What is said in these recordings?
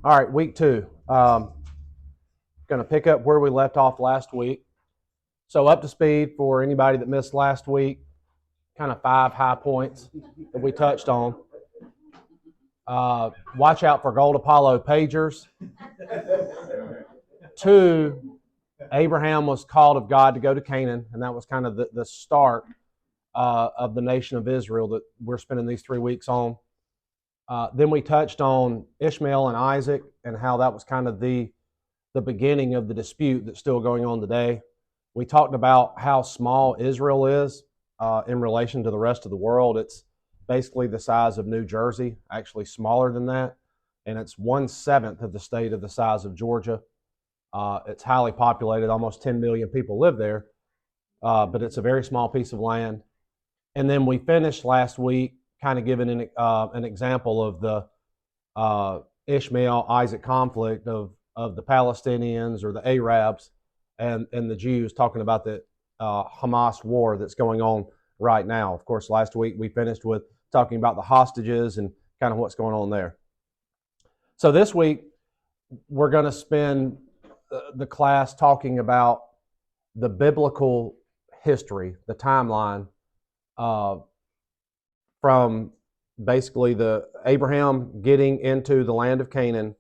All right, week two. Going to pick up where we left off last week. So up to speed for anybody that missed last week. Kind of 5 high points that we touched on. Watch out for Gold Apollo pagers. 2, Abraham was called of God to go to Canaan, and that was kind of the start of the nation of Israel that we're spending these 3 weeks on. Then we touched on Ishmael and Isaac and how that was kind of the beginning of the dispute that's still going on today. We talked about how small Israel is in relation to the rest of the world. It's basically the size of New Jersey, actually smaller than that, and it's 1/7 of the state of the size of Georgia. It's highly populated, almost 10 million people live there, but it's a very small piece of land. And then we finished last week kind of giving an example of the Ishmael-Isaac conflict of the Palestinians or the Arabs and the Jews, talking about the Hamas war that's going on right now. Of course, last week we finished with talking about the hostages and kind of what's going on there. So this week we're going to spend the class talking about the biblical history, the timeline from basically the Abraham getting into the land of Canaan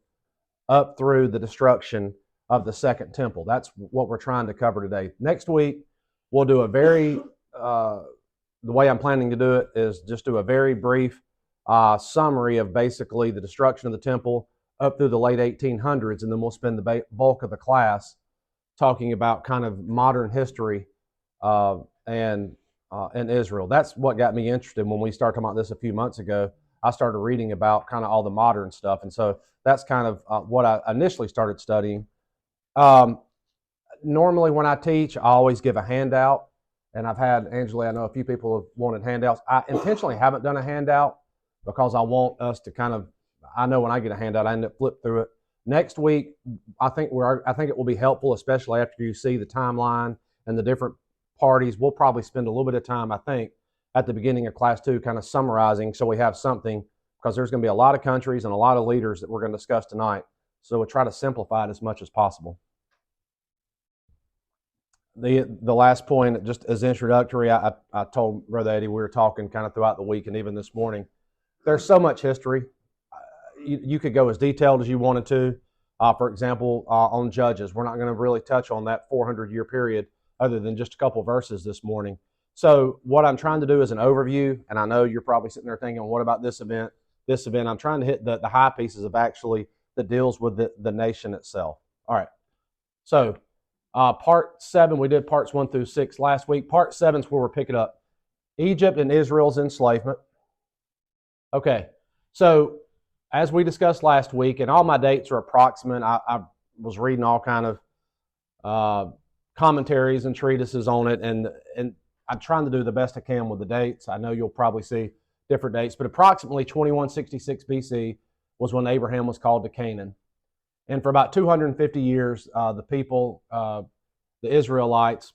up through the destruction of the second temple. That's what we're trying to cover today. Next week, we'll do a very, the way I'm planning to do it is just do a very brief summary of basically the destruction of the temple up through the late 1800s, and then we'll spend the bulk of the class talking about kind of modern history and Israel. That's what got me interested when we started talking about this a few months ago. I started reading about kind of all the modern stuff, and so that's kind of what I initially started studying. Normally when I teach, I always give a handout, and I've had, Angela, I know a few people have wanted handouts. I intentionally haven't done a handout because I want us to kind of, I know when I get a handout, I end up flip through it. Next week, I think it will be helpful, especially after you see the timeline and the different parties. We'll probably spend a little bit of time, I think, at the beginning of class 2 kind of summarizing so we have something, because there's going to be a lot of countries and a lot of leaders that we're going to discuss tonight. So we'll try to simplify it as much as possible. The last point, just as introductory, I told Brother Eddie, we were talking kind of throughout the week and even this morning. There's so much history. You could go as detailed as you wanted to. For example, on Judges, we're not going to really touch on that 400-year period other than just a couple verses this morning. So what I'm trying to do is an overview, and I know you're probably sitting there thinking, what about this event? This event, I'm trying to hit the high pieces of actually that deals with the nation itself. All right. So part 7, we did parts 1 through 6 last week. Part 7 is where we're picking up Egypt and Israel's enslavement. Okay. So as we discussed last week, and all my dates are approximate. I was reading all kind of commentaries and treatises on it, and I'm trying to do the best I can with the dates. I know you'll probably see different dates, but approximately 2166 BC was when Abraham was called to Canaan. And for about 250 years, the people, the Israelites,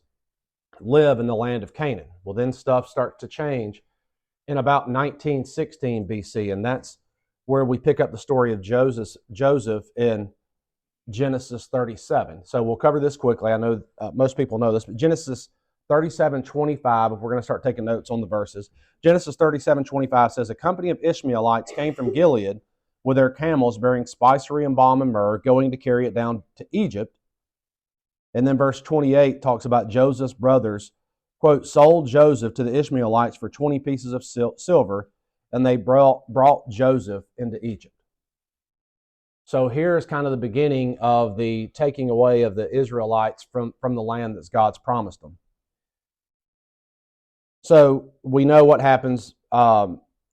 live in the land of Canaan. Well, then stuff starts to change in about 1916 BC, and that's where we pick up the story of Joseph in Genesis 37. So we'll cover this quickly. I know most people know this, but Genesis 37:25, if we're going to start taking notes on the verses. Genesis 37:25 says, a company of Ishmaelites came from Gilead with their camels bearing spicery and balm and myrrh, going to carry it down to Egypt. And then verse 28 talks about Joseph's brothers, quote, sold Joseph to the Ishmaelites for 20 pieces of silver, and they brought Joseph into Egypt. So here's kind of the beginning of the taking away of the Israelites from the land that God's promised them. So we know what happens.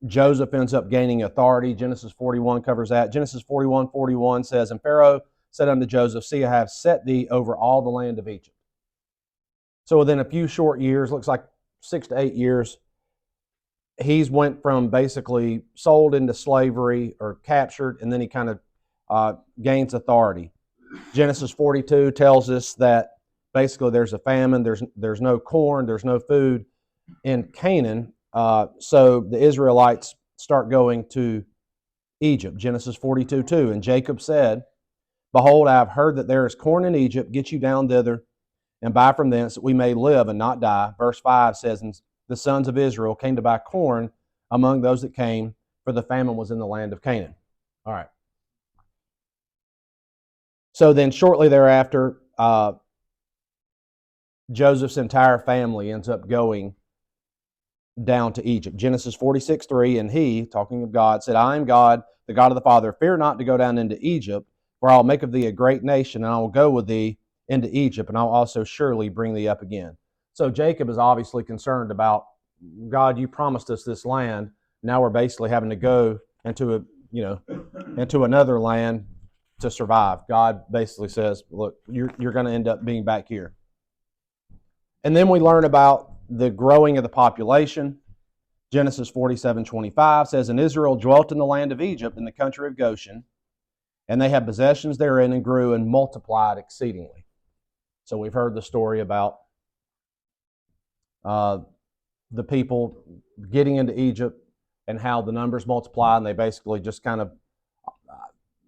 Joseph ends up gaining authority. Genesis 41 covers that. Genesis 41:41 says, and Pharaoh said unto Joseph, see, I have set thee over all the land of Egypt. So within a few short years, looks like 6 to 8 years, he's went from basically sold into slavery or captured, and then he kind of gains authority. Genesis 42 tells us that basically there's a famine, there's no corn, there's no food in Canaan. So the Israelites start going to Egypt. Genesis 42:2. And Jacob said, Behold, I have heard that there is corn in Egypt. Get you down thither and buy from thence, that we may live and not die. Verse 5 says, And the sons of Israel came to buy corn among those that came, for the famine was in the land of Canaan. All right. So then shortly thereafter, Joseph's entire family ends up going down to Egypt. Genesis 46:3, and he, talking of God, said, I am God, the God of the Father. Fear not to go down into Egypt, for I will make of thee a great nation, and I will go with thee into Egypt, and I will also surely bring thee up again. So Jacob is obviously concerned about, God, you promised us this land. Now we're basically having to go into another land to survive. God basically says, look, you're going to end up being back here. And then we learn about the growing of the population. Genesis 47:25 says, And Israel dwelt in the land of Egypt, in the country of Goshen, and they had possessions therein, and grew and multiplied exceedingly. So we've heard the story about the people getting into Egypt and how the numbers multiply, and they basically just kind of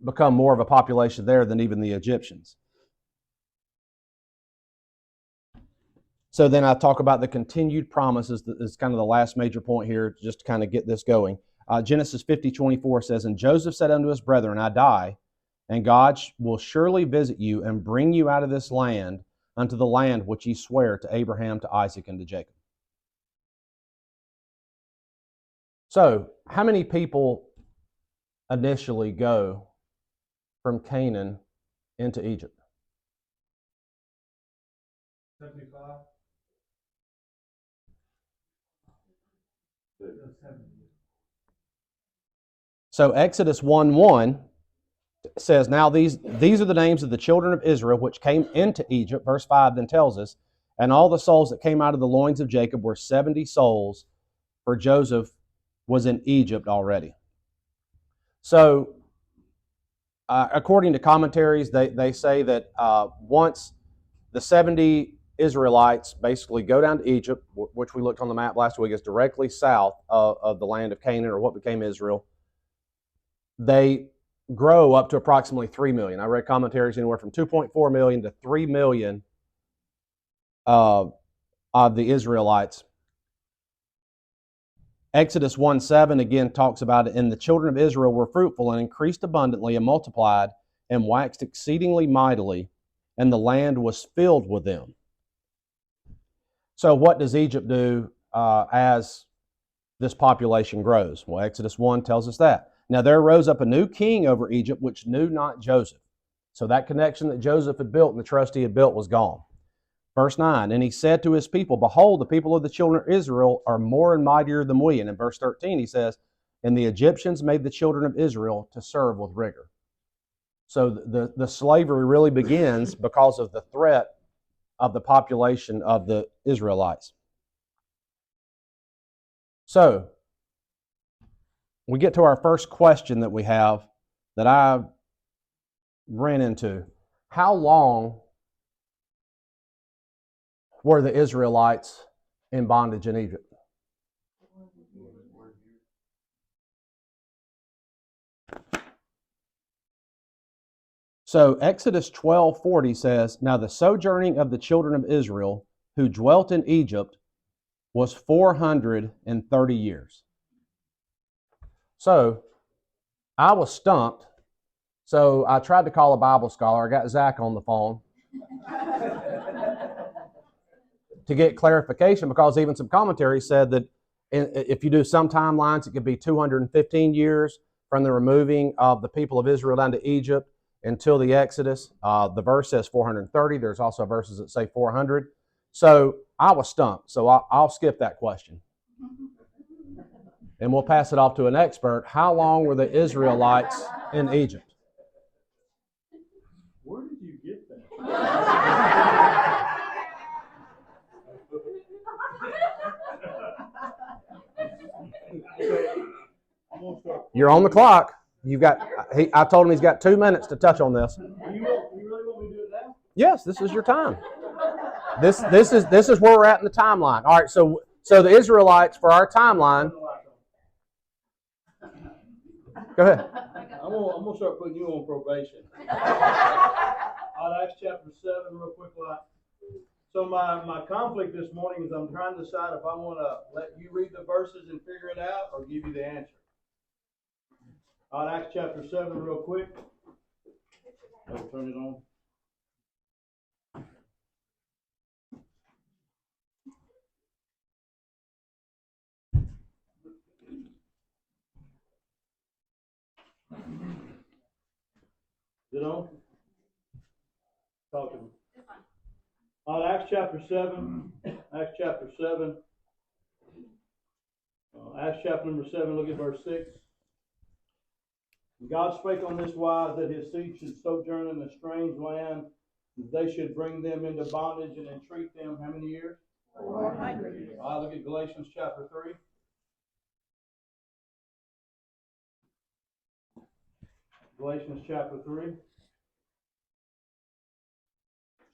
become more of a population there than even the Egyptians. So then I talk about the continued promises. That is kind of the last major point here, just to kind of get this going. Genesis 50:24 says, And Joseph said unto his brethren, I die, and God will surely visit you and bring you out of this land unto the land which he sware to Abraham, to Isaac, and to Jacob. So, how many people initially go from Canaan into Egypt? 75. So Exodus 1:1 says, Now these are the names of the children of Israel which came into Egypt. Verse 5 then tells us, And all the souls that came out of the loins of Jacob were 70 souls, for Joseph was in Egypt already. So according to commentaries, they say that once the 70 Israelites basically go down to Egypt, which we looked on the map last week, is directly south of the land of Canaan, or what became Israel. They grow up to approximately 3 million. I read commentaries anywhere from 2.4 million to 3 million of the Israelites. Exodus 1:7 again talks about it. And the children of Israel were fruitful and increased abundantly and multiplied and waxed exceedingly mightily, and the land was filled with them. So what does Egypt do as this population grows? Well, Exodus 1 tells us that. Now there rose up a new king over Egypt, which knew not Joseph. So that connection that Joseph had built and the trust he had built was gone. Verse 9, And he said to his people, Behold, the people of the children of Israel are more and mightier than we. And in verse 13 he says, And the Egyptians made the children of Israel to serve with rigor. So the slavery really begins because of the threat of the population of the Israelites. So we get to our first question that we have that I ran into. How long were the Israelites in bondage in Egypt? So Exodus 12:40 says, Now the sojourning of the children of Israel who dwelt in Egypt was 430 years. So I was stumped. So I tried to call a Bible scholar. I got Zach on the phone to get clarification, because even some commentary said that if you do some timelines, it could be 215 years from the removing of the people of Israel down to Egypt until the Exodus. The verse says 430. There's also verses that say 400. So I was stumped. So I'll skip that question. And we'll pass it off to an expert. How long were the Israelites in Egypt? Where did you get that? You're on the clock. I told him he's got 2 minutes to touch on this. You really want me to do it now? Yes, this is your time. This is where we're at in the timeline. All right, so the Israelites for our timeline. Go ahead. gonna start putting you on probation. All right, Acts chapter 7, real quick. So my conflict this morning is I'm trying to decide if I want to let you read the verses and figure it out or give you the answer. All right, Acts chapter 7, real quick. I'll turn it on. Is it on? Talk to me. All right, Acts chapter 7. Acts chapter 7. Acts chapter number 7, look at verse 6. God spake on this wise, that his seed should sojourn in a strange land, that they should bring them into bondage and entreat them how many years? 400 years. All right, look at Galatians chapter 3. Galatians chapter 3.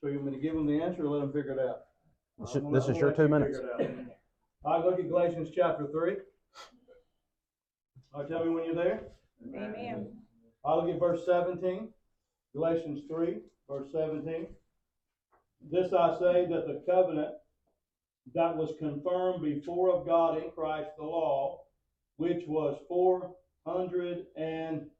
So you want me to give them the answer or let them figure it out? This is your 2 minutes. All right, look at Galatians chapter 3. All right, tell me when you're there. Amen. I'll look at verse 17. Galatians 3, verse 17. This I say, that the covenant that was confirmed before of God in Christ the law, which was 430.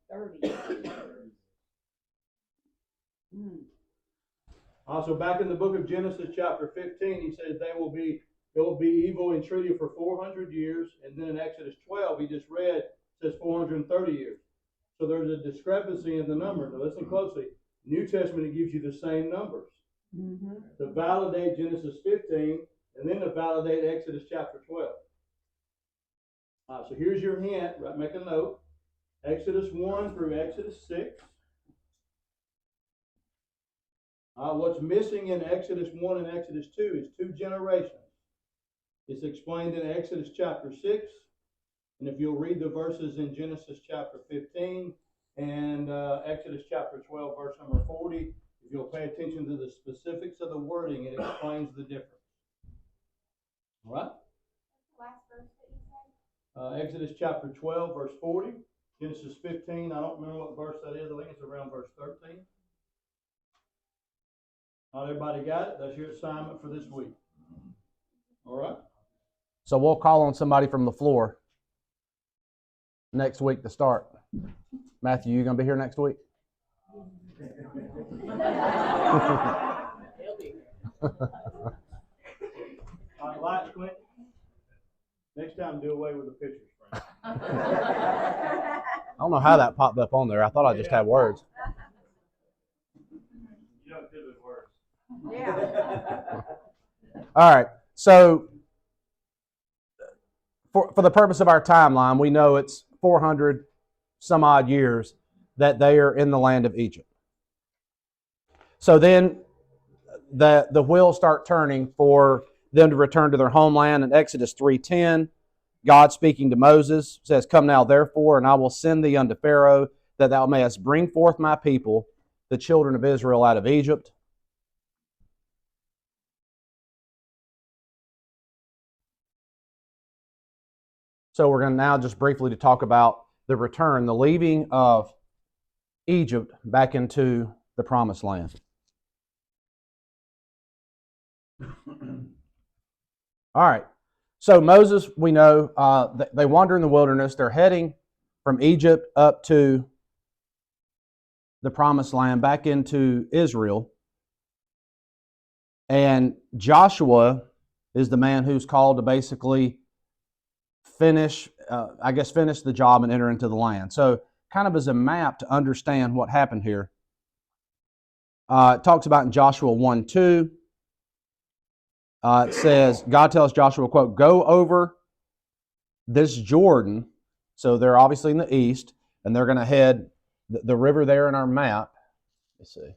Also, back in the book of Genesis chapter 15, he says there will be evil entreated for 400 years. And then in Exodus 12, he just read, says 430 years. So there's a discrepancy in the numbers. Now listen closely. New Testament, it gives you the same numbers. To validate Genesis 15, and then to validate Exodus chapter 12. So here's your hint. Right, make a note. Exodus 1 through Exodus 6. What's missing in Exodus 1 and Exodus 2 is 2 generations. It's explained in Exodus chapter 6. And if you'll read the verses in Genesis chapter 15 and Exodus chapter 12, verse number 40, if you'll pay attention to the specifics of the wording, it explains the difference. All right? Last verse that you said? Exodus chapter 12, verse 40. Genesis 15, I don't remember what verse that is. I think it's around verse 13. All right, everybody got it? That's your assignment for this week. All right? So we'll call on somebody from the floor next week to start. Matthew, you going to be here next week? All right, lights, Clint. Next time, do away with the pictures, Frank. I don't know how that popped up on there. I thought I just had words. You don't do the words. Yeah. All right. So for the purpose of our timeline, we know it's 400 some odd years that they are in the land of Egypt. So then the wheels start turning for them to return to their homeland. In Exodus 3:10, God speaking to Moses says, "Come now, therefore, and I will send thee unto Pharaoh, that thou mayest bring forth my people, the children of Israel, out of Egypt." So we're going to now just briefly to talk about the return, the leaving of Egypt back into the promised land. All right. So Moses, we know, they wander in the wilderness. They're heading from Egypt up to the promised land, back into Israel. And Joshua is the man who's called to basically finish the job and enter into the land. So kind of as a map to understand what happened here. It talks about in Joshua 1:2. It says, God tells Joshua, quote, "Go over this Jordan." So they're obviously in the east, and they're going to head the river there in our map. Let's see.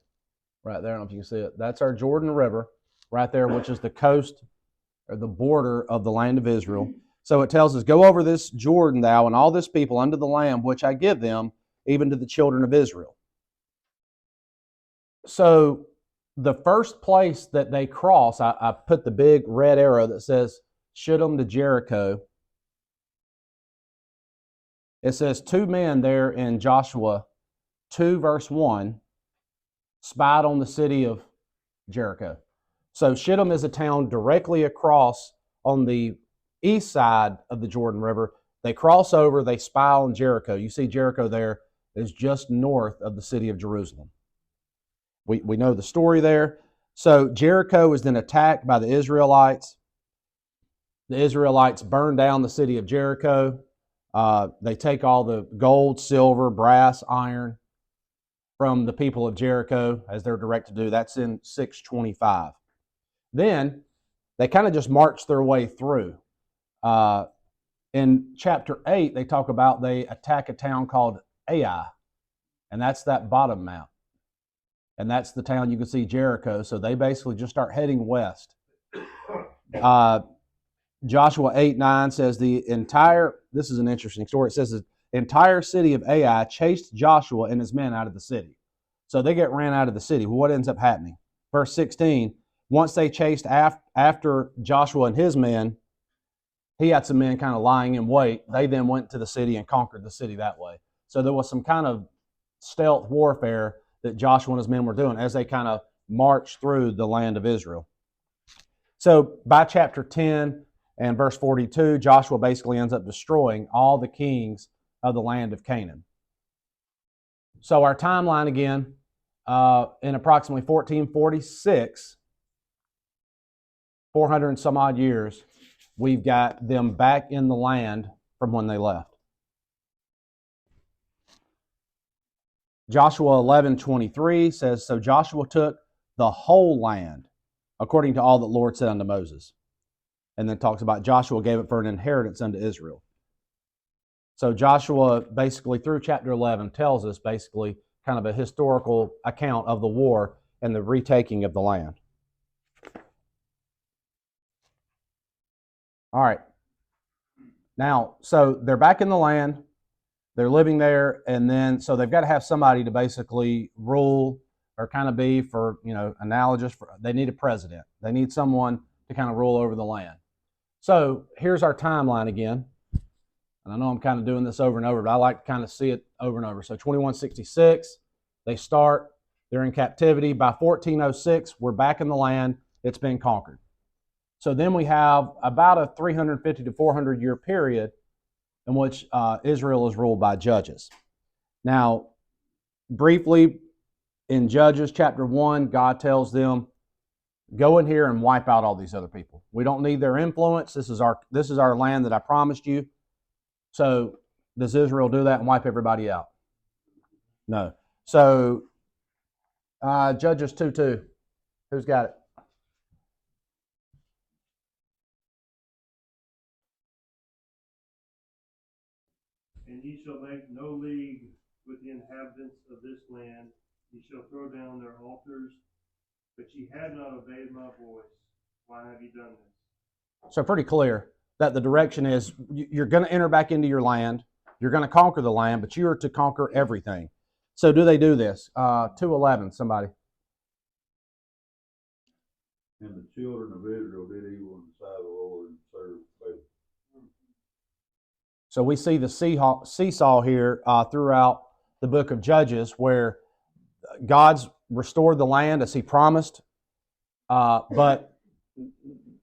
Right there, I don't know if you can see it. That's our Jordan River right there, which is the coast or the border of the land of Israel. So it tells us, "Go over this Jordan, thou and all this people, unto the land which I give them, even to the children of Israel." So the first place that they cross, I put the big red arrow that says Shittim to Jericho. It says 2 men there in Joshua 2 verse 1 spied on the city of Jericho. So Shittim is a town directly across on the east side of the Jordan River. They cross over, they spy on Jericho. You see Jericho there is just north of the city of Jerusalem. We know the story there. So Jericho is then attacked by the Israelites. The Israelites burn down the city of Jericho. They take all the gold, silver, brass, iron from the people of Jericho, as they're directed to do. That's in 625. Then they kind of just march their way through. In chapter 8, they talk about they attack a town called Ai, and that's that bottom map. And that's the town you can see, Jericho. So they basically just start heading west. Joshua 8:9 says this is an interesting story. It says the entire city of Ai chased Joshua and his men out of the city. So they get ran out of the city. Well, what ends up happening? Verse 16, once they chased after Joshua and his men, he had some men kind of lying in wait. They then went to the city and conquered the city that way. So there was some kind of stealth warfare that Joshua and his men were doing as they kind of marched through the land of Israel. So by chapter 10 and verse 42, Joshua basically ends up destroying all the kings of the land of Canaan. So our timeline again, in approximately 1446, 400 and some odd years, we've got them back in the land from when they left. Joshua 11:23 says, so Joshua took the whole land according to all that the Lord said unto Moses. And then talks about Joshua gave it for an inheritance unto Israel. So Joshua basically through chapter 11 tells us basically kind of a historical account of the war and the retaking of the land. All right. Now, so they're back in the land. They're living there, and then so they've got to have somebody to basically rule or kind of be for, analogous. They need a president. They need someone to kind of rule over the land. So here's our timeline again. And I know I'm kind of doing this over and over, but I like to kind of see it over and over. So 2166, they start. They're in captivity. By 1406, we're back in the land. It's been conquered. So then we have about a 350 to 400 year period in which Israel is ruled by judges. Now, briefly, in Judges chapter 1, God tells them, go in here and wipe out all these other people. We don't need their influence. This is our land that I promised you. So does Israel do that and wipe everybody out? No. So Judges 2:2. Who's got it? And ye shall make no league with the inhabitants of this land. Ye shall throw down their altars, but ye have not obeyed my voice. Why have ye done this? So pretty clear that the direction is you're going to enter back into your land. You're going to conquer the land, but you are to conquer everything. So do they do this? 2:11, somebody. And the children of Israel did evil in the sight of the Lord and served Baal. So we see the seesaw here throughout the book of Judges, where God's restored the land as He promised, but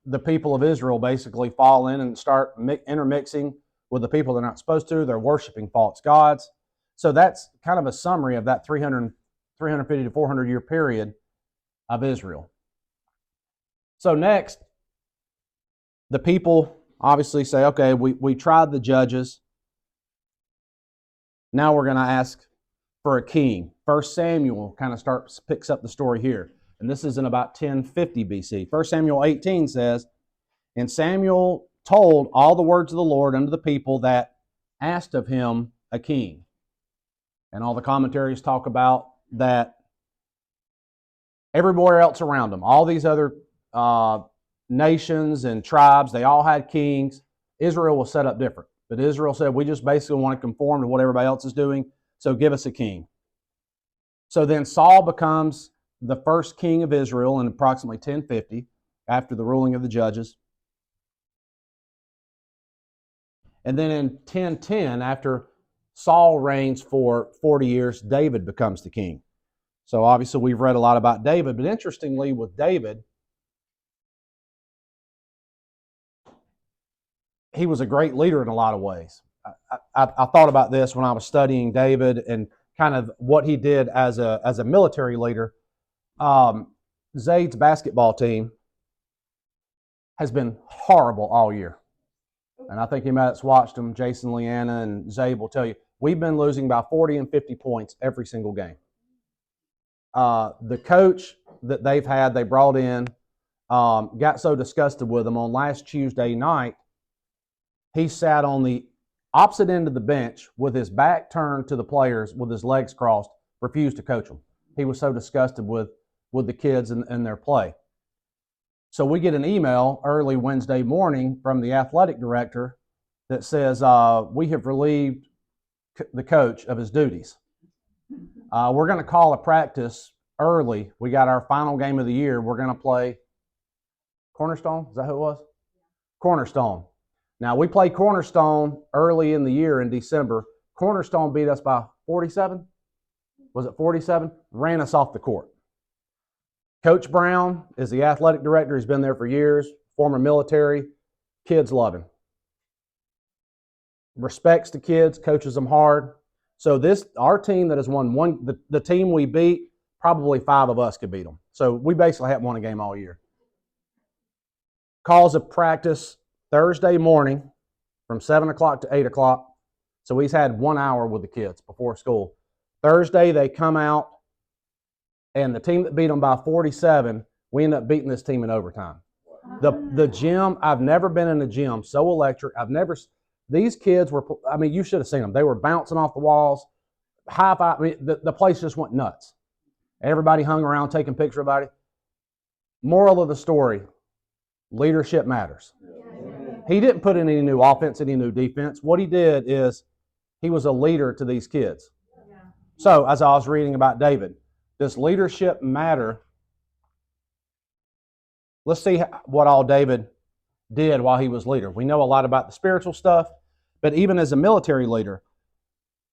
the people of Israel basically fall in and start intermixing with the people they're not supposed to. They're worshiping false gods. So that's kind of a summary of that 350 to 400 year period of Israel. So next, the people obviously say, okay, we tried the judges. Now we're going to ask for a king. 1 Samuel kind of picks up the story here. And this is in about 1050 BC. 1 Samuel 18 says, and Samuel told all the words of the Lord unto the people that asked of him a king. And all the commentaries talk about that everywhere else around them, all these other nations and tribes, they all had kings. Israel was set up different. But Israel said, we just basically want to conform to what everybody else is doing, so give us a king. So then Saul becomes the first king of Israel in approximately 1050, after the ruling of the judges. And then in 1010, after Saul reigns for 40 years. David becomes the king. So obviously we've read a lot about David, but interestingly with David, he was a great leader in a lot of ways. I thought about this when I was studying David and kind of what he did as a military leader. Zayd's basketball team has been horrible all year. And I think you might have watched them. Jason, Leanna, and Zayd will tell you, we've been losing by 40 and 50 points every single game. The coach that they brought in, got so disgusted with them on last Tuesday night, he sat on the opposite end of the bench with his back turned to the players with his legs crossed, refused to coach them. He was so disgusted with the kids and their play. So we get an email early Wednesday morning from the athletic director that says, we have relieved the coach of his duties. We're going to call a practice early. We got our final game of the year. We're going to play Cornerstone. Is that who it was? Cornerstone. Now, we played Cornerstone early in the year in December. Cornerstone beat us by 47. Was it 47? Ran us off the court. Coach Brown is the athletic director. He's been there for years, former military. Kids love him. Respects the kids, coaches them hard. So our team that has won the team we beat, probably 5 of us could beat them. So we basically haven't won a game all year. Calls a practice Thursday morning from 7 o'clock to 8 o'clock. So he's had 1 hour with the kids before school. Thursday, they come out, and the team that beat them by 47, we end up beating this team in overtime. The gym, I've never been in a gym so electric. These kids were, you should have seen them. They were bouncing off the walls, high five. The place just went nuts. Everybody hung around taking pictures about it. Moral of the story, leadership matters. He didn't put in any new offense, any new defense. What he did is he was a leader to these kids. So as I was reading about David, does leadership matter? Let's see what all David did while he was leader. We know a lot about the spiritual stuff, but even as a military leader,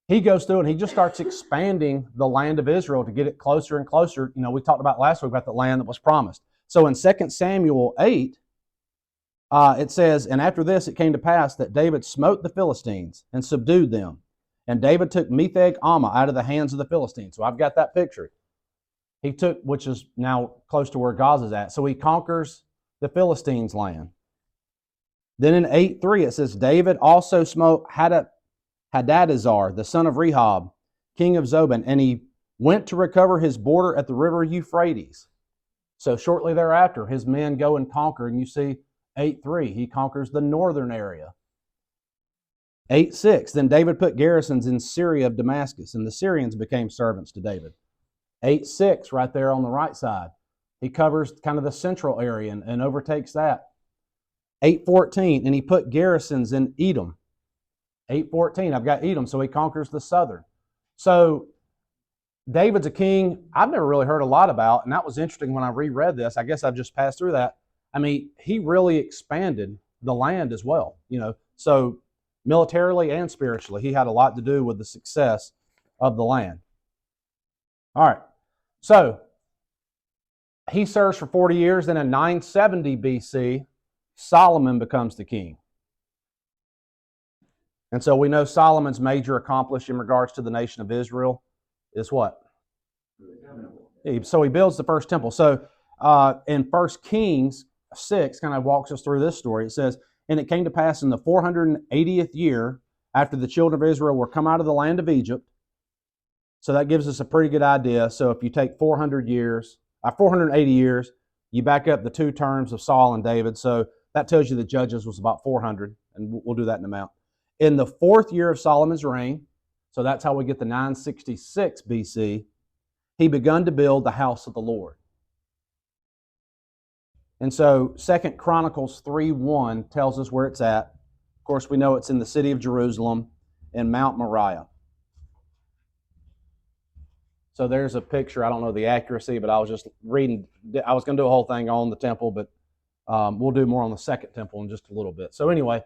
he goes through and he just starts expanding the land of Israel to get it closer and closer. We talked about last week about the land that was promised. So in 2 Samuel 8, it says, and after this it came to pass that David smote the Philistines and subdued them. And David took Metheg Ammah out of the hands of the Philistines. So I've got that picture. He took, which is now close to where Gaza's at. So he conquers the Philistines' land. Then in 8:3 it says, David also smote Hadadezar, the son of Rehob, king of Zobah, and he went to recover his border at the river Euphrates. So shortly thereafter, his men go and conquer, and you see 8:3, he conquers the northern area. 8:6, then David put garrisons in Syria of Damascus, and the Syrians became servants to David. 8:6, right there on the right side, he covers kind of the central area and overtakes that. 8:14, and he put garrisons in Edom. 8:14, I've got Edom, so he conquers the southern. So David's a king I've never really heard a lot about, and that was interesting when I reread this. I guess I've just passed through that. He really expanded the land as well, So militarily and spiritually, he had a lot to do with the success of the land. All right, so he serves for 40 years. Then in 970 BC, Solomon becomes the king. And so we know Solomon's major accomplishment in regards to the nation of Israel is what? So he builds the first temple. So in 1 Kings 6 kind of walks us through this story. It says, and it came to pass in the 480th year after the children of Israel were come out of the land of Egypt. So that gives us a pretty good idea. So if you take 480 years, you back up the 2 terms of Saul and David. So that tells you the Judges was about 400, and we'll do that in a minute. In the 4th year of Solomon's reign, so that's how we get the 966 BC, he begun to build the house of the Lord. And so 2 Chronicles 3:1 tells us where it's at. Of course, we know it's in the city of Jerusalem in Mount Moriah. So there's a picture. I don't know the accuracy, but I was just reading. I was going to do a whole thing on the temple, but we'll do more on the second temple in just a little bit. So anyway,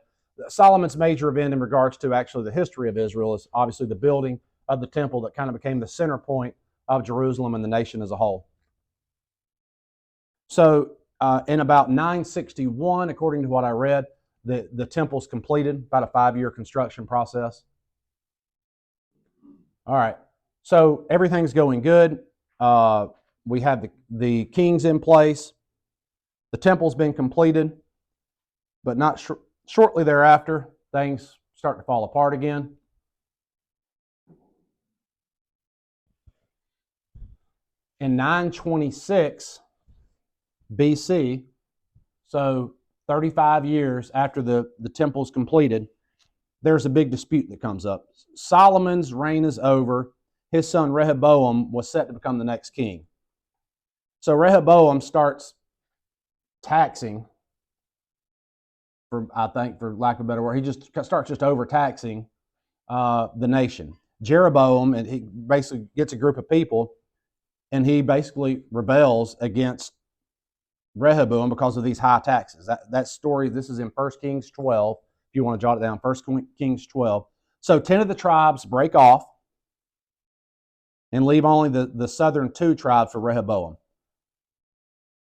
Solomon's major event in regards to actually the history of Israel is obviously the building of the temple that kind of became the center point of Jerusalem and the nation as a whole. So in about 961, according to what I read, the temple's completed, about a 5-year construction process. All right, so everything's going good. We have the kings in place. The temple's been completed, but not shortly thereafter, things start to fall apart again. In 926 BC, so 35 years after the temple's completed, there's a big dispute that comes up. Solomon's reign is over. His son Rehoboam was set to become the next king. So Rehoboam starts taxing, for lack of a better word, he just starts overtaxing the nation. Jeroboam, and he basically gets a group of people, and he basically rebels against Rehoboam because of these high taxes. That story, this is in 1 Kings 12, if you want to jot it down, 1 Kings 12. So 10 of the tribes break off and leave only the southern 2 tribes for Rehoboam.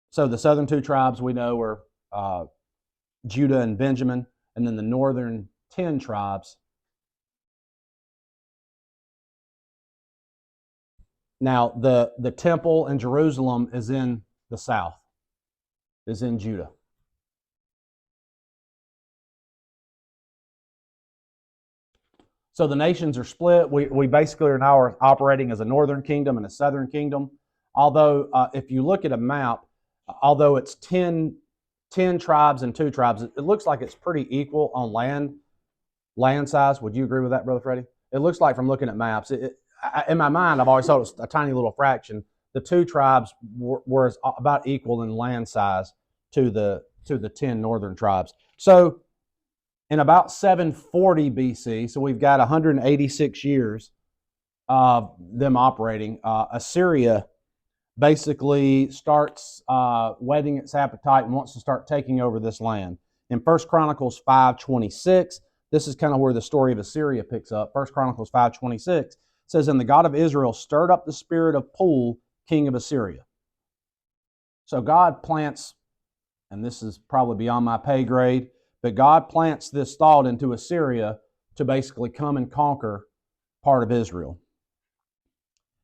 So the southern 2 tribes we know are Judah and Benjamin, and then the northern 10 tribes. Now, the temple in Jerusalem is in the south, is in Judah. So the nations are split. We basically are now operating as a northern kingdom and a southern kingdom. Although, if you look at a map, although it's 10 tribes and 2 tribes, it looks like it's pretty equal on land size. Would you agree with that, Brother Freddie? It looks like from looking at maps. In my mind, I've always thought it was a tiny little fraction. The 2 tribes were about equal in land size to the 10 northern tribes. So in about 740 BC, so we've got 186 years of them operating, Assyria basically starts whetting its appetite and wants to start taking over this land. In 1 Chronicles 5:26, this is kind of where the story of Assyria picks up. 1 Chronicles 5:26 says, "And the God of Israel stirred up the spirit of Pul, king of Assyria." So God plants, and this is probably beyond my pay grade, but God plants this thought into Assyria to basically come and conquer part of Israel.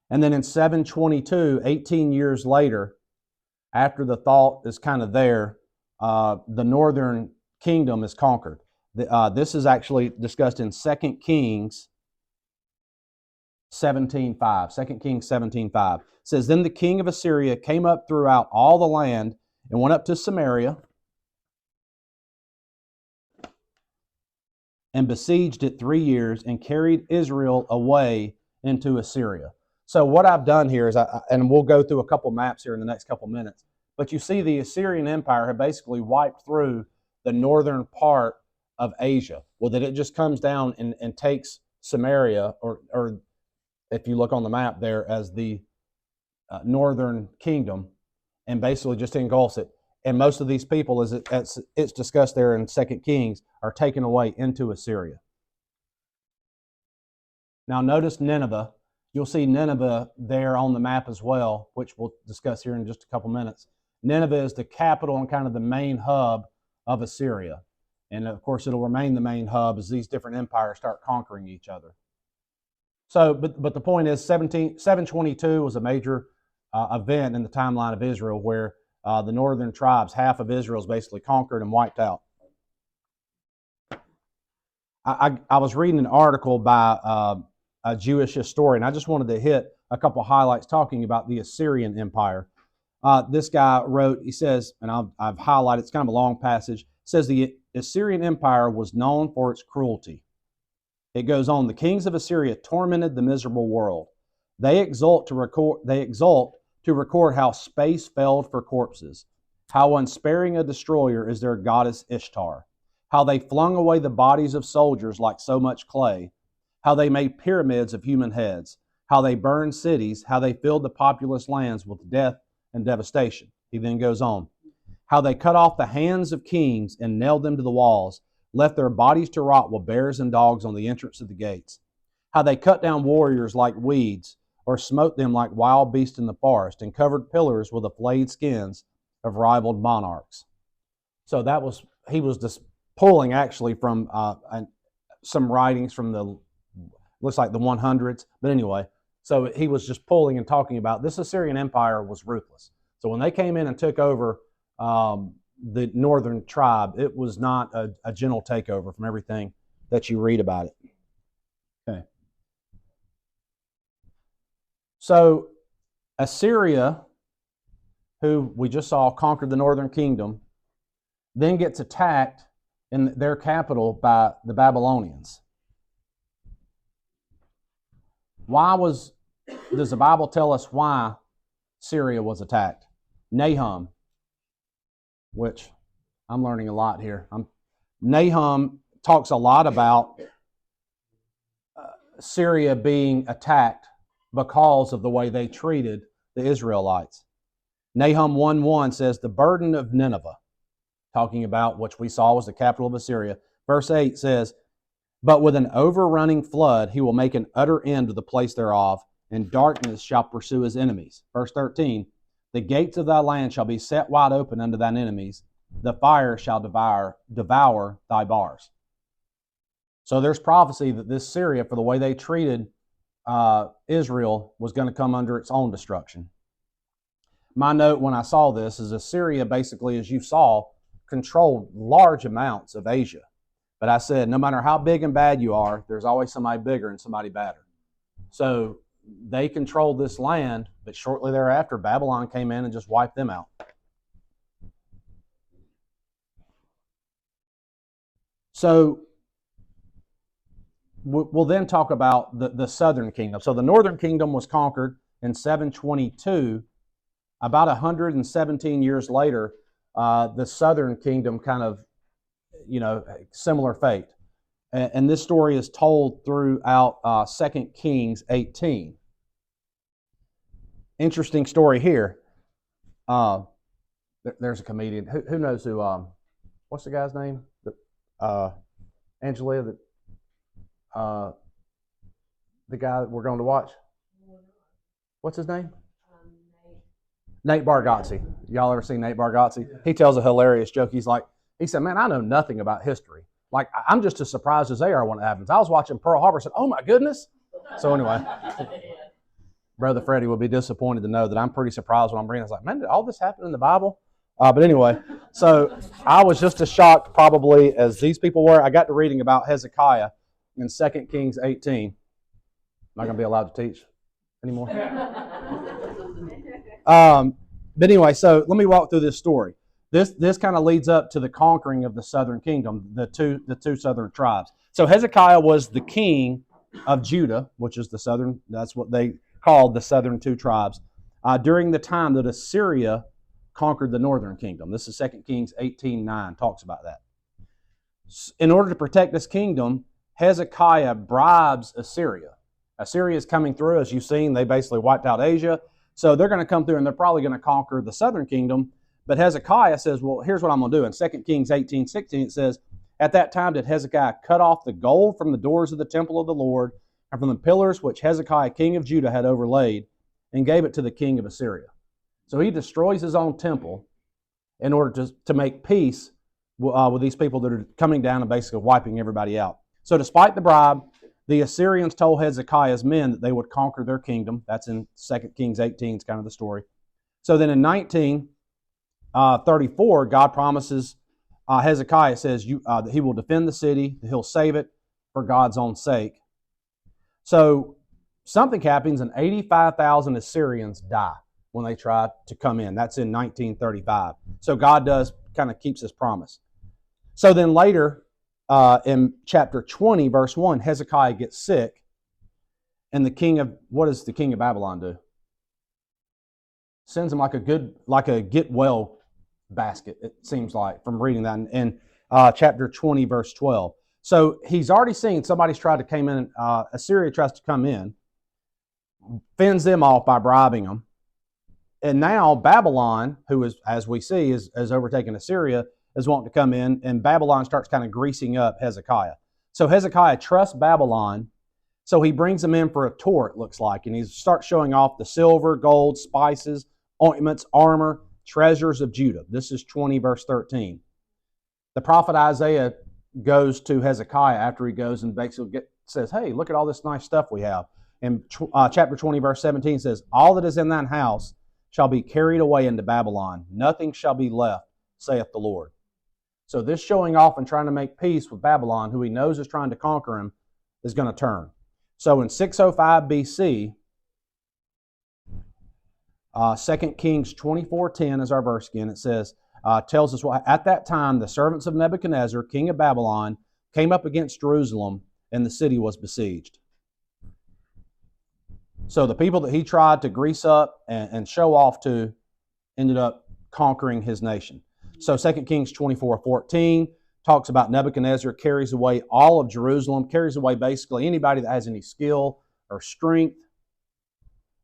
And then in 722, 18 years later, after the thought is kind of there, the northern kingdom is conquered. This is actually discussed in 2 Kings 17:5. 2 Kings 17:5 says, "Then the king of Assyria came up throughout all the land and went up to Samaria and besieged it 3 years and carried Israel away into Assyria." So what I've done here is, and we'll go through a couple maps here in the next couple minutes, but you see the Assyrian Empire had basically wiped through the northern part of Asia. Well, that it just comes down and takes Samaria, or if you look on the map there, as the northern kingdom, and basically just engulfs it. And most of these people, as it's discussed there in 2 Kings, are taken away into Assyria. Now notice Nineveh. You'll see Nineveh there on the map as well, which we'll discuss here in just a couple minutes. Nineveh is the capital and kind of the main hub of Assyria. And of course, it'll remain the main hub as these different empires start conquering each other. So, but the point is, 722 was a major event in the timeline of Israel where the northern tribes, half of Israel, is basically conquered and wiped out. I was reading an article by a Jewish historian. I just wanted to hit a couple highlights talking about the Assyrian Empire. This guy wrote, he says, and I've highlighted, it's kind of a long passage, says the Assyrian Empire was known for its cruelty. It goes on, "The kings of Assyria tormented the miserable world. They exult to record how space failed for corpses, how unsparing a destroyer is their goddess Ishtar, how they flung away the bodies of soldiers like so much clay, how they made pyramids of human heads, how they burned cities, how they filled the populous lands with death and devastation." He then goes on, "How they cut off the hands of kings and nailed them to the walls, left their bodies to rot with bears and dogs on the entrance of the gates. How they cut down warriors like weeds, or smote them like wild beasts in the forest, and covered pillars with the flayed skins of rivaled monarchs. So he was just pulling actually from some writings from looks like the 100s. But anyway, so he was just pulling and talking about this Assyrian Empire was ruthless. So when they came in and took over the northern tribe, it was not a gentle takeover from everything that you read about it. Okay. So Assyria, who we just saw conquered the northern kingdom, then gets attacked in their capital by the Babylonians. Does the Bible tell us why Syria was attacked? Nahum, which I'm learning a lot here. Nahum talks a lot about Syria being attacked because of the way they treated the Israelites. Nahum 1:1 says, the burden of Nineveh, talking about which we saw was the capital of Assyria. Verse 8 says, but with an overrunning flood, he will make an utter end of the place thereof, and darkness shall pursue his enemies. Verse 13, the gates of thy land shall be set wide open unto thine enemies. The fire shall devour thy bars. So there's prophecy that this Syria, for the way they treated Israel, was going to come under its own destruction. My note when I saw this is Assyria basically, as you saw, controlled large amounts of Asia. But I said, no matter how big and bad you are, there's always somebody bigger and somebody badder. So they controlled this land, but shortly thereafter, Babylon came in and just wiped them out. So we'll then talk about the southern kingdom. So the northern kingdom was conquered in 722. About 117 years later, the southern kingdom kind of, similar fate. And this story is told throughout 2 Kings 18. Interesting story here. There's a comedian. Who knows who, what's the guy's name? Angela, the guy that we're going to watch. What's his name? Nate Bargatze. Y'all ever seen Nate Bargatze? He tells a hilarious joke. He said, man, I know nothing about history. Like, I'm just as surprised as they are when it happens. I was watching Pearl Harbor and said, oh my goodness. So anyway, Brother Freddie will be disappointed to know that I'm pretty surprised when I'm reading. I was like, man, did all this happen in the Bible? But anyway, so I was just as shocked probably as these people were. I got to reading about Hezekiah in 2 Kings 18. Am I going to be allowed to teach anymore? But anyway, so let me walk through this story. This kind of leads up to the conquering of the southern kingdom, the two southern tribes. So Hezekiah was the king of Judah, which is the southern, that's what they called the southern two tribes, during the time that Assyria conquered the northern kingdom. This is 2 Kings 18:9, talks about that. In order to protect this kingdom, Hezekiah bribes Assyria. Assyria is coming through, as you've seen, they basically wiped out Asia. So they're going to come through and they're probably going to conquer the southern kingdom. But Hezekiah says, well, here's what I'm going to do. In 2 Kings 18:16, it says, at that time did Hezekiah cut off the gold from the doors of the temple of the Lord and from the pillars which Hezekiah, king of Judah, had overlaid, and gave it to the king of Assyria. So he destroys his own temple in order to make peace with these people that are coming down and basically wiping everybody out. So despite the bribe, the Assyrians told Hezekiah's men that they would conquer their kingdom. That's in 2 Kings 18, is kind of the story. So then in 1934, God promises Hezekiah, says that he will defend the city, that he'll save it for God's own sake. So something happens and 85,000 Assyrians die when they try to come in. That's in 1935. So God keeps his promise. So then later, in chapter 20, verse 1, Hezekiah gets sick, and what does the king of Babylon do? Sends him like a get well basket, it seems like, from reading that in chapter 20, verse 12. So he's already seen somebody's tried to come in, Assyria tries to come in, fends them off by bribing them. And now Babylon, who is, as we see, is overtaken Assyria, is wanting to come in, and Babylon starts kind of greasing up Hezekiah. So Hezekiah trusts Babylon, so he brings them in for a tour, it looks like, and he starts showing off the silver, gold, spices, ointments, armor, treasures of Judah. This is 20 verse 13. The prophet Isaiah goes to Hezekiah after he goes and basically says, hey, look at all this nice stuff we have. And chapter 20 verse 17 says, all that is in thine house shall be carried away into Babylon. Nothing shall be left, saith the Lord. So this showing off and trying to make peace with Babylon, who he knows is trying to conquer him, is going to turn. So in 605 BC, 2 Kings 24:10 is our verse again. It says, tells us, well, at that time the servants of Nebuchadnezzar, king of Babylon, came up against Jerusalem, and the city was besieged. So the people that he tried to grease up and show off to ended up conquering his nation. So 2 Kings 24:14 talks about Nebuchadnezzar carries away all of Jerusalem, carries away basically anybody that has any skill or strength.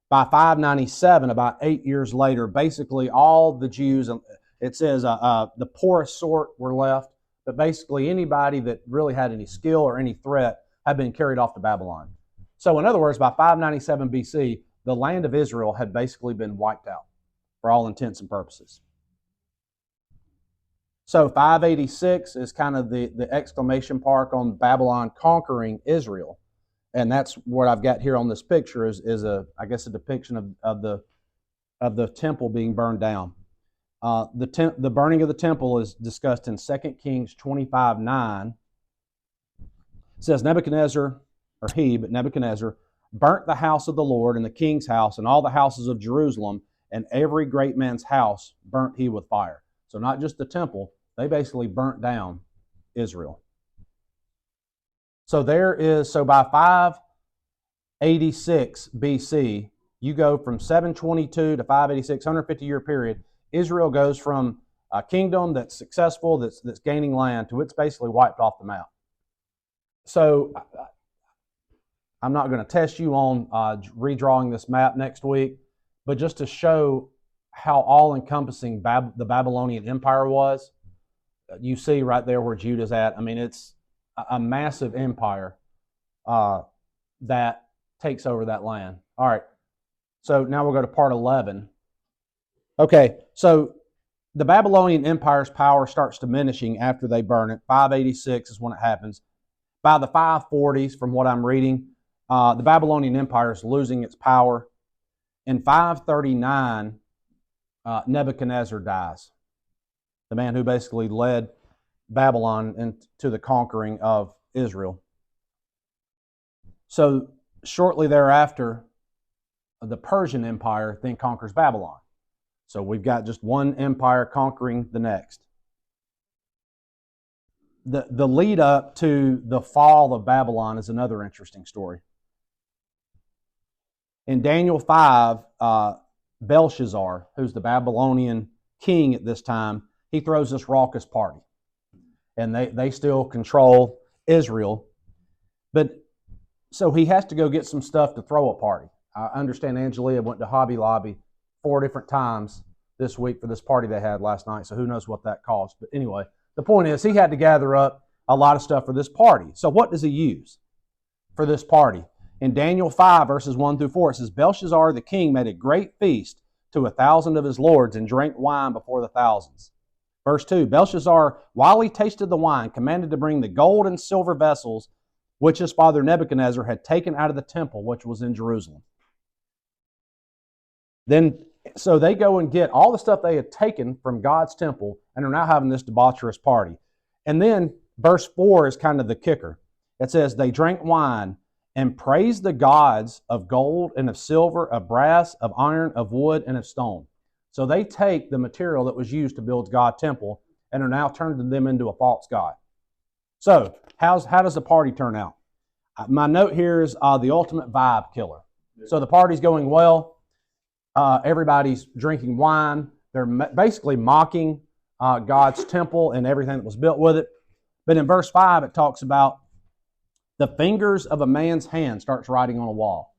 By 597, about 8 years later, basically all the Jews, it says the poorest sort were left, but basically anybody that really had any skill or any threat had been carried off to Babylon. So in other words, by 597 BC, the land of Israel had basically been wiped out for all intents and purposes. So 586 is kind of the exclamation mark on Babylon conquering Israel. And that's what I've got here on this picture is a depiction of the temple being burned down. The burning of the temple is discussed in 2 Kings 25:9. It says Nebuchadnezzar burnt the house of the Lord and the king's house and all the houses of Jerusalem, and every great man's house burnt he with fire. So not just the temple, they basically burnt down Israel. So by 586 BC, you go from 722 to 586, 150-year period. Israel goes from a kingdom that's successful, that's gaining land, to it's basically wiped off the map. So I'm not going to test you on redrawing this map next week, but just to show how all-encompassing the Babylonian Empire was, you see right there where Judah's at. I mean, it's a massive empire that takes over that land. All right, so now we'll go to part 11. Okay, so the Babylonian Empire's power starts diminishing after they burn it. 586 is when it happens. By the 540s, from what I'm reading, the Babylonian Empire is losing its power. In 539, Nebuchadnezzar dies, the man who basically led Babylon into the conquering of Israel. So shortly thereafter, the Persian Empire then conquers Babylon. So we've got just one empire conquering the next. The lead up to the fall of Babylon is another interesting story. In Daniel 5, Belshazzar, who's the Babylonian king at this time, he throws this raucous party. And they still control Israel. But so he has to go get some stuff to throw a party. I understand Angelia went to Hobby Lobby 4 different times this week for this party they had last night, so who knows what that cost. But anyway, the point is he had to gather up a lot of stuff for this party. So what does he use for this party? In Daniel 5, verses 1 through 4, it says, Belshazzar the king made a great feast to 1,000 of his lords and drank wine before the thousands. Verse 2, Belshazzar, while he tasted the wine, commanded to bring the gold and silver vessels which his father Nebuchadnezzar had taken out of the temple, which was in Jerusalem. So they go and get all the stuff they had taken from God's temple and are now having this debaucherous party. And then verse 4 is kind of the kicker. It says, they drank wine and praised the gods of gold and of silver, of brass, of iron, of wood, and of stone. So they take the material that was used to build God's temple and are now turning them into a false god. So how does the party turn out? My note here is the ultimate vibe killer. So the party's going well. Everybody's drinking wine. They're basically mocking God's temple and everything that was built with it. But in verse 5, it talks about the fingers of a man's hand starts writing on a wall.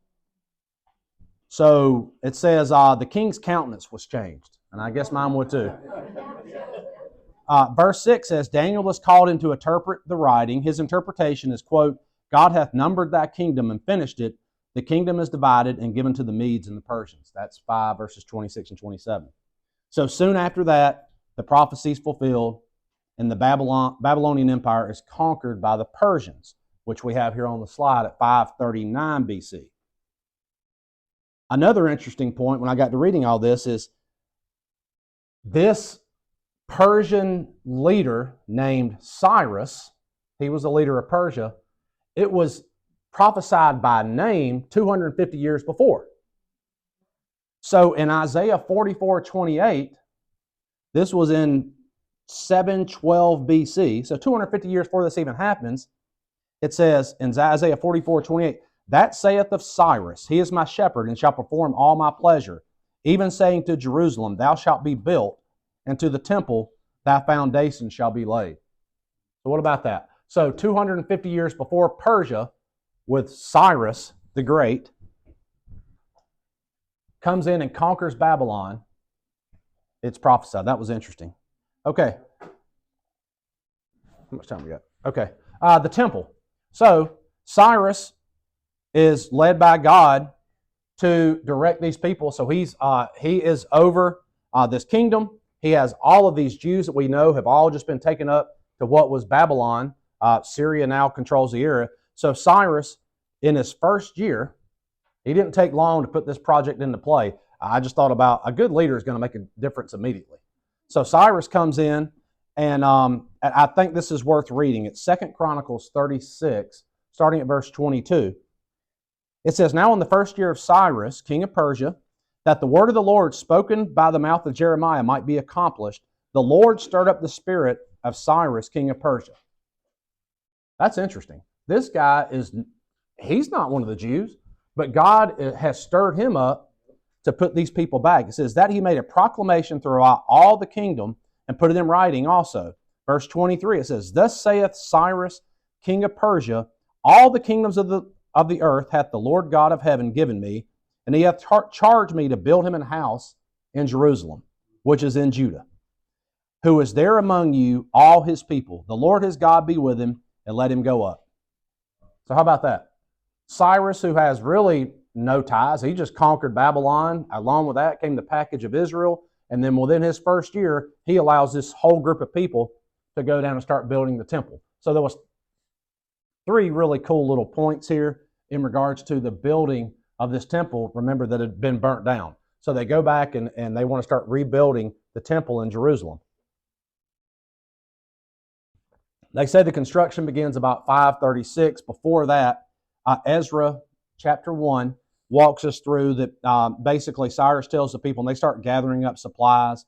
So it says the king's countenance was changed. And I guess mine would too. verse 6 says, Daniel was called in to interpret the writing. His interpretation is, quote, God hath numbered thy kingdom and finished it. The kingdom is divided and given to the Medes and the Persians. That's 5 verses 26 and 27. So soon after that, the prophecy is fulfilled, and the Babylonian Empire is conquered by the Persians, which we have here on the slide at 539 BC. Another interesting point when I got to reading all this is this Persian leader named Cyrus, he was the leader of Persia, it was prophesied by name 250 years before. So in Isaiah 44:28, this was in 712 BC, so 250 years before this even happens, it says in Isaiah 44:28, that saith of Cyrus, he is my shepherd and shall perform all my pleasure, even saying to Jerusalem, thou shalt be built, and to the temple thy foundation shall be laid. So what about that? So 250 years before Persia, with Cyrus the Great, comes in and conquers Babylon. It's prophesied. That was interesting. Okay. How much time we got? Okay. The temple. So Cyrus is led by God to direct these people. So he is over this kingdom. He has all of these Jews that we know have all just been taken up to what was Babylon. Syria now controls the area. So Cyrus, in his first year, he didn't take long to put this project into play. I just thought about a good leader is going to make a difference immediately. So Cyrus comes in, and I think this is worth reading. It's 2 Chronicles 36, starting at verse 22. It says, now in the first year of Cyrus, king of Persia, that the word of the Lord spoken by the mouth of Jeremiah might be accomplished, the Lord stirred up the spirit of Cyrus, king of Persia. That's interesting. This guy he's not one of the Jews, but God has stirred him up to put these people back. It says that he made a proclamation throughout all the kingdom and put it in writing also. Verse 23, it says, thus saith Cyrus, king of Persia, all the kingdoms of the earth hath the Lord God of heaven given me, and he hath charged me to build him an house in Jerusalem, which is in Judah, who is there among you, all his people. The Lord his God be with him, and let him go up. So how about that? Cyrus, who has really no ties, he just conquered Babylon. Along with that came the package of Israel. And then within his first year, he allows this whole group of people to go down and start building the temple. So there was 3 really cool little points here in regards to the building of this temple. Remember that it had been burnt down. So they go back and they want to start rebuilding the temple in Jerusalem. They say the construction begins about 536. Before that, Ezra chapter 1 walks us through that. Basically, Cyrus tells the people, and they start gathering up supplies.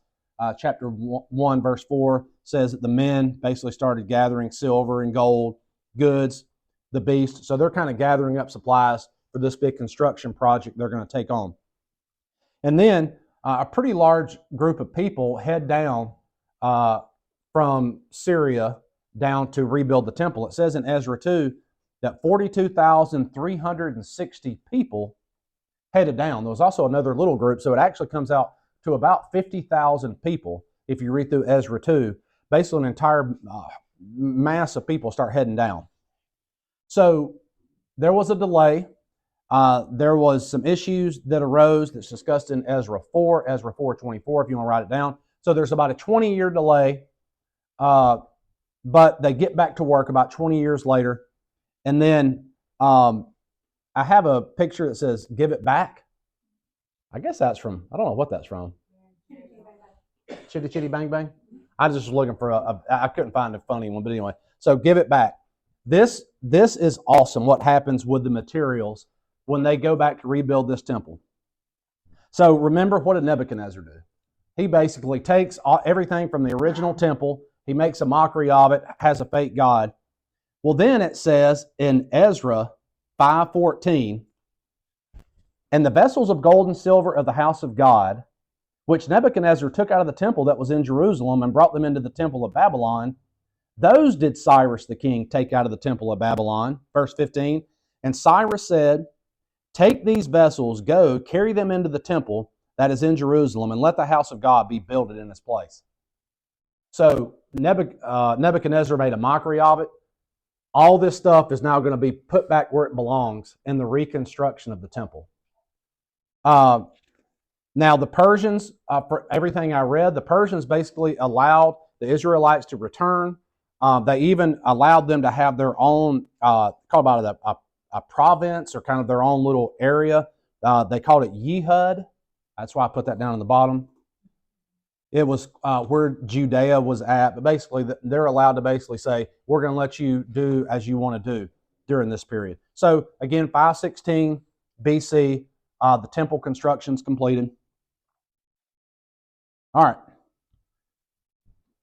Chapter 1, verse 4 says that the men basically started gathering silver and gold, goods, the beast. So they're kind of gathering up supplies for this big construction project they're going to take on. And then a pretty large group of people head down from Syria down to rebuild the temple. It says in Ezra 2 that 42,360 people headed down. There was also another little group, so it actually comes out to about 50,000 people if you read through Ezra 2. Basically, an entire mass of people start heading down. So there was a delay. There was some issues that arose that's discussed in Ezra 4, Ezra 4:24, if you want to write it down. So there's about a 20-year delay, but they get back to work about 20 years later. And then I have a picture that says, give it back. I guess that's from, I don't know what that's from. Chitty Chitty Bang Bang? I was just looking for I couldn't find a funny one, but anyway. So give it back. This is awesome what happens with the materials when they go back to rebuild this temple. So remember, what did Nebuchadnezzar do? He basically takes everything from the original temple, he makes a mockery of it, has a fake god. Well, then it says in Ezra 5:14, and the vessels of gold and silver of the house of God, which Nebuchadnezzar took out of the temple that was in Jerusalem and brought them into the temple of Babylon, those did Cyrus the king take out of the temple of Babylon. Verse 15, and Cyrus said, take these vessels, go, carry them into the temple that is in Jerusalem, and let the house of God be builded in its place. So Nebuchadnezzar made a mockery of it. All this stuff is now going to be put back where it belongs in the reconstruction of the temple. Now, the Persians, for everything I read, the Persians basically allowed the Israelites to return. They even allowed them to have their own, called about it a province or kind of their own little area. They called it Yehud. That's why I put that down on the bottom. It was where Judea was at, but basically they're allowed to basically say, we're going to let you do as you want to do during this period. So again, 516 BC, the temple construction's completed. All right.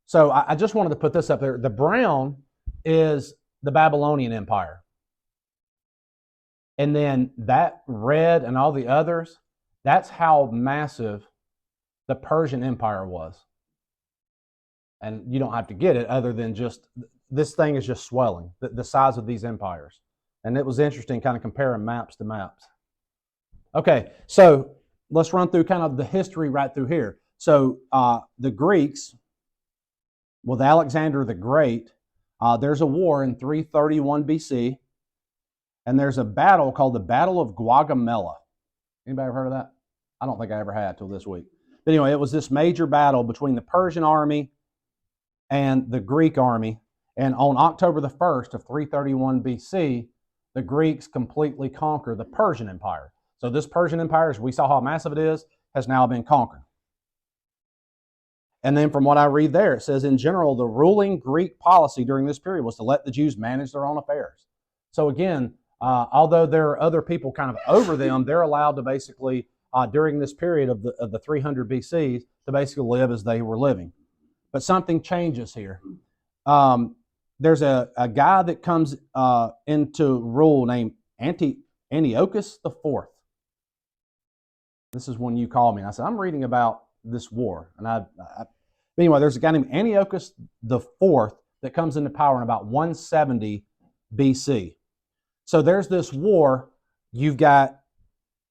So I just wanted to put this up there. The brown is the Babylonian Empire. And then that red and all the others, that's how massive the Persian Empire was. And you don't have to get it other than just, this thing is just swelling, the size of these empires. And it was interesting kind of comparing maps to maps. Okay, so let's run through kind of the history right through here. So the Greeks, with Alexander the Great, there's a war in 331 BC, and there's a battle called the Battle of Gaugamela. Anybody ever heard of that? I don't think I ever had till this week. But anyway, it was this major battle between the Persian army and the Greek army. And on October the 1st of 331 BC, the Greeks completely conquer the Persian Empire. So this Persian Empire, as we saw how massive it is, has now been conquered. And then from what I read there, it says, in general, the ruling Greek policy during this period was to let the Jews manage their own affairs. So again, although there are other people kind of over them, they're allowed to basically, during this period of the 300 BCs, to basically live as they were living. But something changes here. There's a guy that comes into rule named Antiochus IV. This is when you called me. And I said, I'm reading about this war. And anyway, there's a guy named Antiochus IV that comes into power in about 170 BC. So there's this war. You've got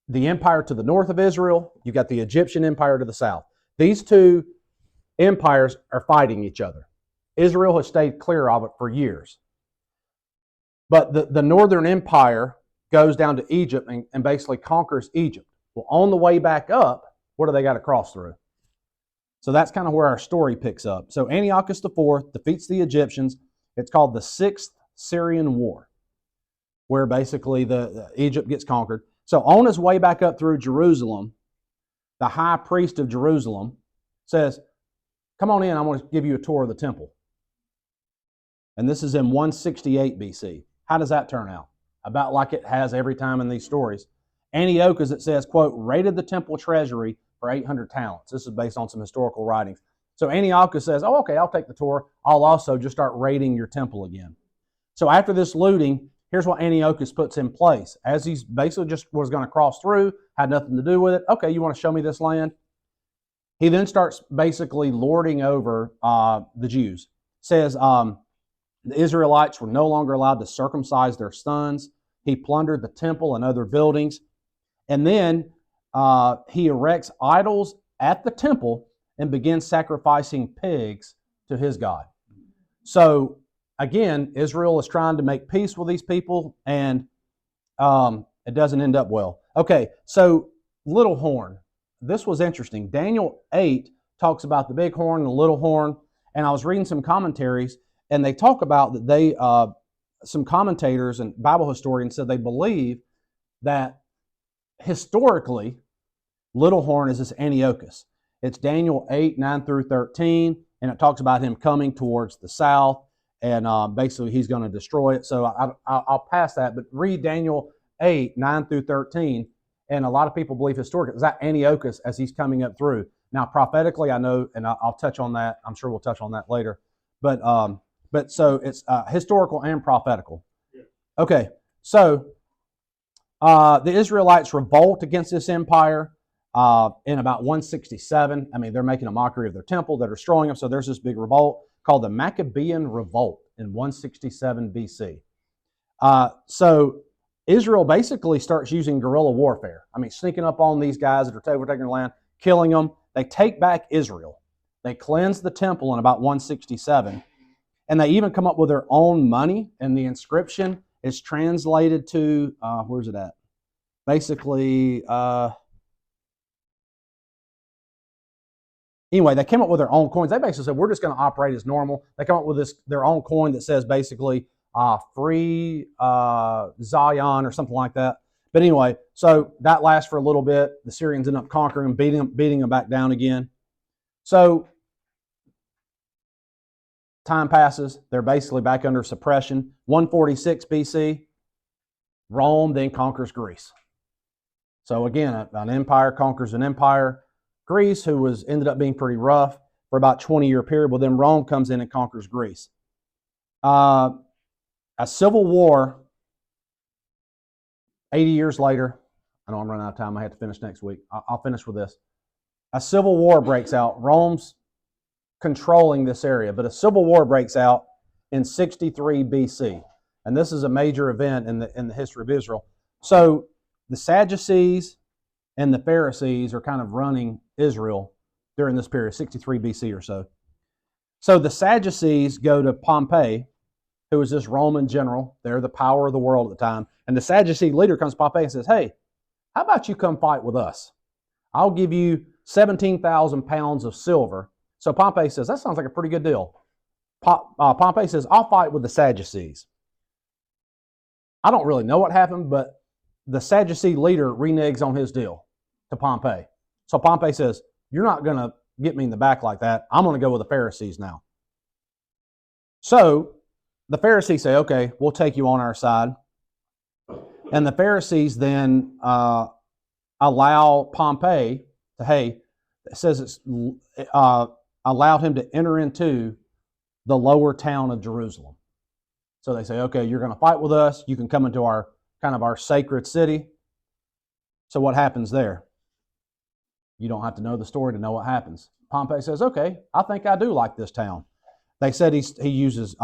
the empire to the north of Israel. You've got the Egyptian empire to the south. These two empires are fighting each other. Israel has stayed clear of it for years. But the northern empire goes down to Egypt and basically conquers Egypt. Well, on the way back up, what do they got to cross through? So that's kind of where our story picks up. So Antiochus IV defeats the Egyptians. It's called the Sixth Syrian War, where basically the Egypt gets conquered. So on his way back up through Jerusalem, the high priest of Jerusalem says, come on in, I want to give you a tour of the temple. And this is in 168 BC. How does that turn out? About like it has every time in these stories. Antiochus, it says, quote, raided the temple treasury for 800 talents. This is based on some historical writings. So Antiochus says, oh, okay, I'll take the tour. I'll also just start raiding your temple again. So after this looting, here's what Antiochus puts in place. As he's basically just was going to cross through, had nothing to do with it. Okay, you want to show me this land? He then starts basically lording over the Jews. Says the Israelites were no longer allowed to circumcise their sons. He plundered the temple and other buildings. And then he erects idols at the temple and begins sacrificing pigs to his God. So again, Israel is trying to make peace with these people, and it doesn't end up well. Okay, so little horn. This was interesting. Daniel 8 talks about the big horn and the little horn, and I was reading some commentaries, and they talk about that they, some commentators and Bible historians said they believe that historically, little horn is this Antiochus. It's Daniel 8, 9 through 13, and it talks about him coming towards the south, and basically he's going to destroy it. So I'll pass that, but read Daniel 8, 9 through 13, and a lot of people believe historically, is that Antiochus as he's coming up through. Now, prophetically, I know, and I'll touch on that. I'm sure we'll touch on that later. But so it's historical and prophetical. Okay, so the Israelites revolt against this empire in about 167. I mean, they're making a mockery of their temple. They're destroying them. So there's this big revolt called the Maccabean Revolt in 167 BC. So Israel basically starts using guerrilla warfare. I mean, sneaking up on these guys that are overtaking their land, killing them. They take back Israel. They cleanse the temple in about 167. And they even come up with their own money, and the inscription is translated to, where's it at? Basically, anyway, they came up with their own coins. They basically said, we're just going to operate as normal. They come up with their own coin that says basically free Zion or something like that. But anyway, so that lasts for a little bit. The Syrians end up conquering, beating them back down again. So time passes. They're basically back under suppression. 146 BC, Rome then conquers Greece. So again, an empire conquers an empire. Greece, who ended up being pretty rough for about 20-year period, well, then Rome comes in and conquers Greece. A civil war 80 years later. I know I'm running out of time. I have to finish next week. I'll finish with this. A civil war breaks out. Rome's controlling this area, but a civil war breaks out in 63 BC. And this is a major event in the history of Israel. So the Sadducees and the Pharisees are kind of running Israel during this period, 63 BC or so. So the Sadducees go to Pompey, who was this Roman general. They're the power of the world at the time. And the Sadducee leader comes to Pompey and says, hey, how about you come fight with us? I'll give you 17,000 pounds of silver. So Pompey says, that sounds like a pretty good deal. Pompey says, I'll fight with the Sadducees. I don't really know what happened, but the Sadducee leader reneges on his deal to Pompey. So Pompey says, you're not going to get me in the back like that. I'm going to go with the Pharisees now. So the Pharisees say, okay, we'll take you on our side. And the Pharisees then allow Pompey to, hey, it says it's allowed him to enter into the lower town of Jerusalem. So they say, okay, you're going to fight with us. You can come into our kind of our sacred city. So what happens there? You don't have to know the story to know what happens. Pompey says, okay, I think I do like this town. They said he uses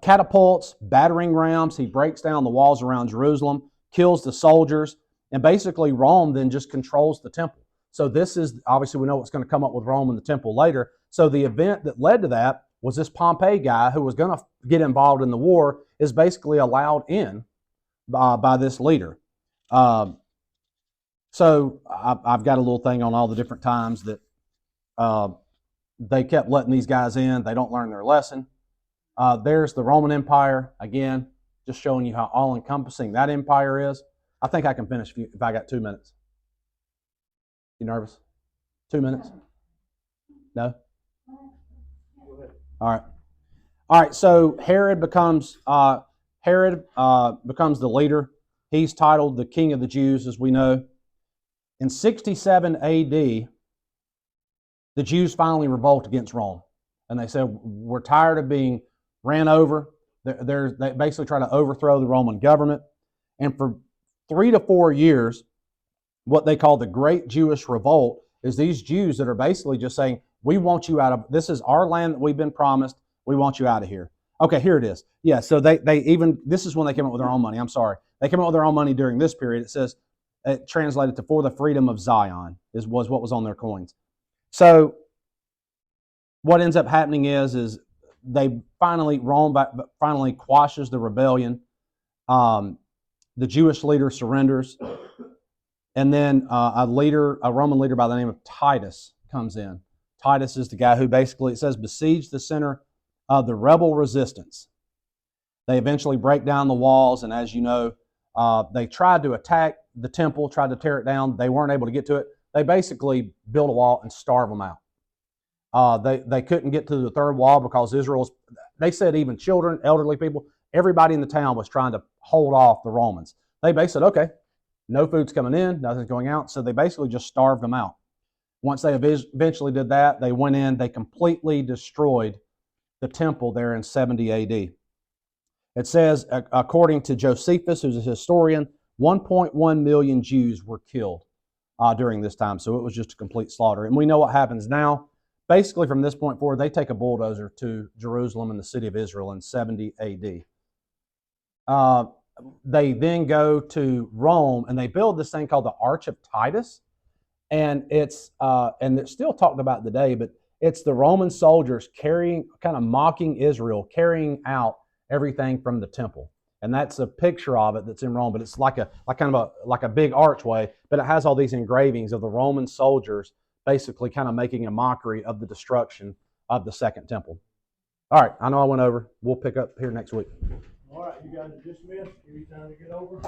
catapults, battering rams. He breaks down the walls around Jerusalem, kills the soldiers, and basically Rome then just controls the temple. So this is, obviously we know what's going to come up with Rome and the temple later. So the event that led to that was this Pompey guy who was going to get involved in the war is basically allowed in by this leader. So I've got a little thing on all the different times that they kept letting these guys in. They don't learn their lesson. There's the Roman Empire. Again, just showing you how all-encompassing that empire is. I think I can finish if I got 2 minutes. You nervous? 2 minutes? No? All right. So Herod becomes the leader. He's titled the King of the Jews, as we know. In 67 AD, the Jews finally revolt against Rome. And they said, we're tired of being ran over. They basically try to overthrow the Roman government. And for 3 to 4 years, what they call the Great Jewish Revolt is these Jews that are basically just saying, we want you out of, this is our land that we've been promised. We want you out of here. Okay, here it is. Yeah, so they even, this is when they came up with their own money. I'm sorry. They came up with their own money during this period. It says, it translated to for the freedom of Zion was what was on their coins. So what ends up happening is Rome finally quashes the rebellion. The Jewish leader surrenders. And then a Roman leader by the name of Titus comes in. Titus is the guy who basically, it says, besieged the center of the rebel resistance. They eventually break down the walls, and as you know, they tried to attack the temple, tried to tear it down. They weren't able to get to it. They basically built a wall and starved them out. They couldn't get to the third wall because they said even children, elderly people, everybody in the town was trying to hold off the Romans. They basically said, okay, no food's coming in, nothing's going out, so they basically just starved them out. Once they eventually did that, they went in, they completely destroyed the temple there in 70 AD. It says, according to Josephus, who's a historian, 1.1 million Jews were killed during this time, so it was just a complete slaughter. And we know what happens now. Basically, from this point forward, they take a bulldozer to Jerusalem and the city of Israel in 70 AD. They then go to Rome, and they build this thing called the Arch of Titus. and it's still talked about today, but it's the Roman soldiers carrying, kind of mocking Israel, carrying out everything from the temple. And that's a picture of it that's in Rome, but it's like a big archway, but it has all these engravings of the Roman soldiers basically kind of making a mockery of the destruction of the second temple. All right, I know I went over. We'll pick up here next week. All right, you guys are dismissed. Give you time to get over.